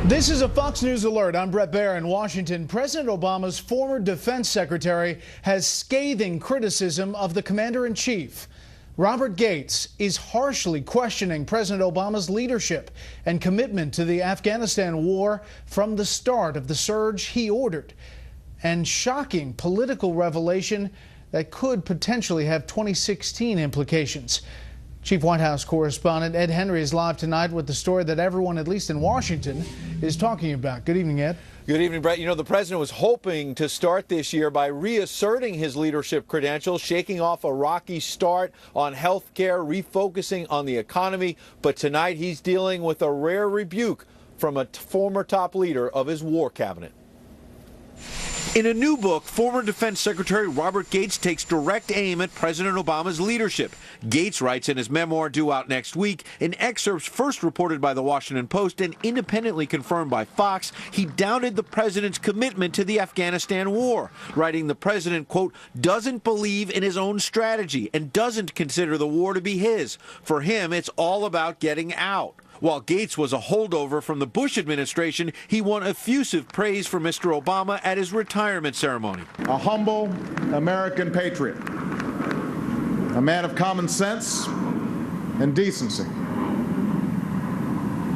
This is a Fox News alert. I'm Brett Baer in Washington. President Obama's former defense secretary has scathing criticism of the commander-in-chief. Robert Gates is harshly questioning President Obama's leadership and commitment to the Afghanistan war from the start of the surge he ordered. And shocking political revelation that could potentially have 2016 implications. Chief White House correspondent Ed Henry is live tonight with the story that everyone, at least in Washington, is talking about. Good evening, Ed. Good evening, Brett. You know, the president was hoping to start this year by reasserting his leadership credentials, shaking off a rocky start on health care, refocusing on the economy. But tonight he's dealing with a rare rebuke from a former top leader of his war cabinet. In a new book, former Defense Secretary Robert Gates takes direct aim at President Obama's leadership. Gates writes in his memoir due out next week, in excerpts first reported by the Washington Post and independently confirmed by Fox, he doubted the president's commitment to the Afghanistan war, writing the president, quote, doesn't believe in his own strategy and doesn't consider the war to be his. For him, it's all about getting out. While Gates was a holdover from the Bush administration, he won effusive praise for Mr. Obama at his retirement ceremony. A humble American patriot, a man of common sense and decency.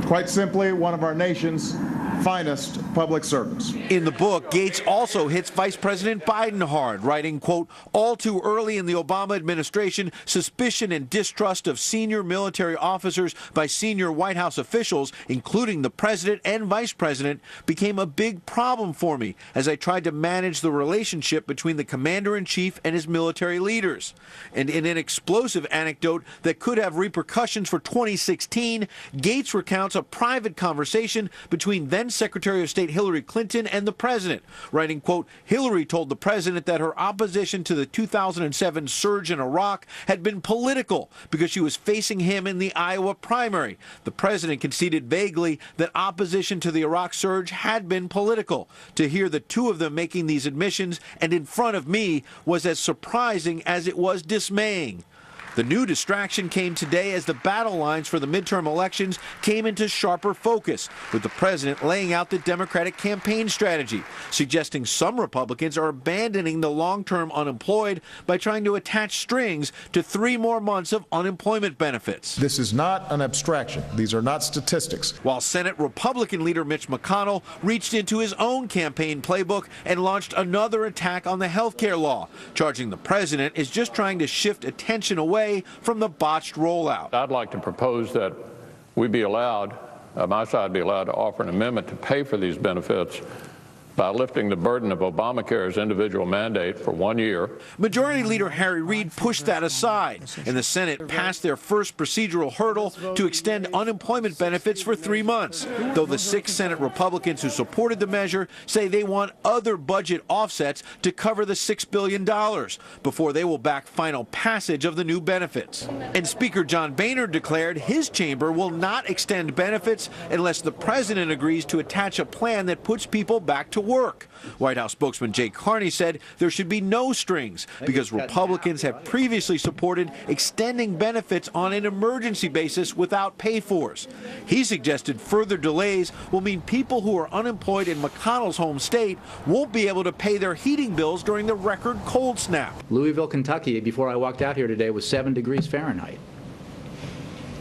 Quite simply, one of our nation's finest public servants. In the book, Gates also hits Vice President Biden hard, writing, quote, all too early in the Obama administration, suspicion and distrust of senior military officers by senior White House officials, including the president and vice president, became a big problem for me as I tried to manage the relationship between the commander-in-chief and his military leaders. And in an explosive anecdote that could have repercussions for 2016, Gates recounts a private conversation between then Secretary of State Hillary Clinton and the president, writing, quote, Hillary told the president that her opposition to the 2007 surge in Iraq had been political because she was facing him in the Iowa primary. The president conceded vaguely that opposition to the Iraq surge had been political. To hear the two of them making these admissions and in front of me was as surprising as it was dismaying. The new distraction came today as the battle lines for the midterm elections came into sharper focus, with the president laying out the Democratic campaign strategy, suggesting some Republicans are abandoning the long-term unemployed by trying to attach strings to 3 more months of unemployment benefits. This is not an abstraction. These are not statistics. While Senate Republican leader Mitch McConnell reached into his own campaign playbook and launched another attack on the health care law, charging the president is just trying to shift attention away from the botched rollout. I'd like to propose that we be allowed, my side be allowed to offer an amendment to pay for these benefits by lifting the burden of Obamacare's individual mandate for 1 year. Majority Leader Harry Reid pushed that aside, and the Senate passed their first procedural hurdle to extend unemployment benefits for 3 months, though the 6 Senate Republicans who supported the measure say they want other budget offsets to cover the $6 billion before they will back final passage of the new benefits. And Speaker John Boehner declared his chamber will not extend benefits unless the president agrees to attach a plan that puts people back to work. White House spokesman Jay Carney said there should be no strings because Republicans have previously supported extending benefits on an emergency basis without pay-fors. He suggested further delays will mean people who are unemployed in McConnell's home state won't be able to pay their heating bills during the record cold snap. Louisville, Kentucky, before I walked out here today, was 7 degrees Fahrenheit.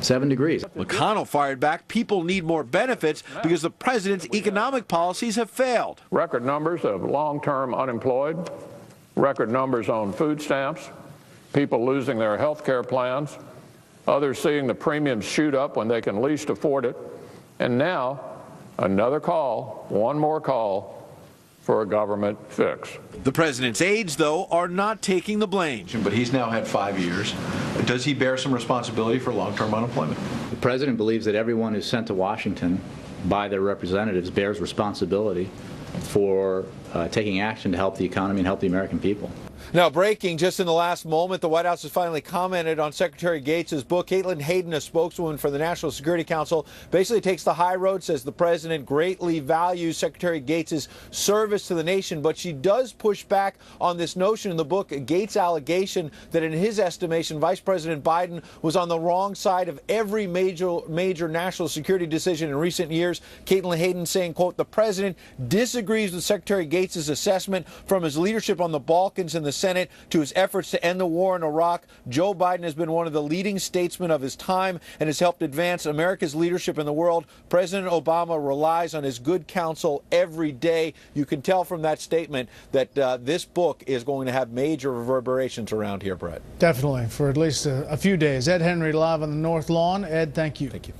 7 degrees. McConnell fired back, people need more benefits because the president's economic policies have failed. Record numbers of long-term unemployed, record numbers on food stamps, people losing their health care plans, others seeing the premiums shoot up when they can least afford it, and now another call, one more call for a government fix. The president's aides, though, are not taking the blame. But he's now had 5 years. Does he bear some responsibility for long-term unemployment? The president believes that everyone who's sent to Washington by their representatives bears responsibility for taking action to help the economy and help the American people. Now, breaking just in the last moment, the White House has finally commented on Secretary Gates' book. Caitlin Hayden, a spokeswoman for the National Security Council, basically takes the high road, says the president greatly values Secretary Gates' service to the nation, but she does push back on this notion in the book, Gates' allegation that in his estimation, Vice President Biden was on the wrong side of every major national security decision in recent years. Caitlin Hayden saying, quote, the president disagrees with Secretary Gates' assessment from his leadership on the Balkans and the Senate to his efforts to end the war in Iraq. Joe Biden has been one of the leading statesmen of his time and has helped advance America's leadership in the world. President Obama relies on his good counsel every day. You can tell from that statement that this book is going to have major reverberations around here, Brett. Definitely, for at least a few days. Ed Henry live on the North Lawn. Ed, thank you. Thank you.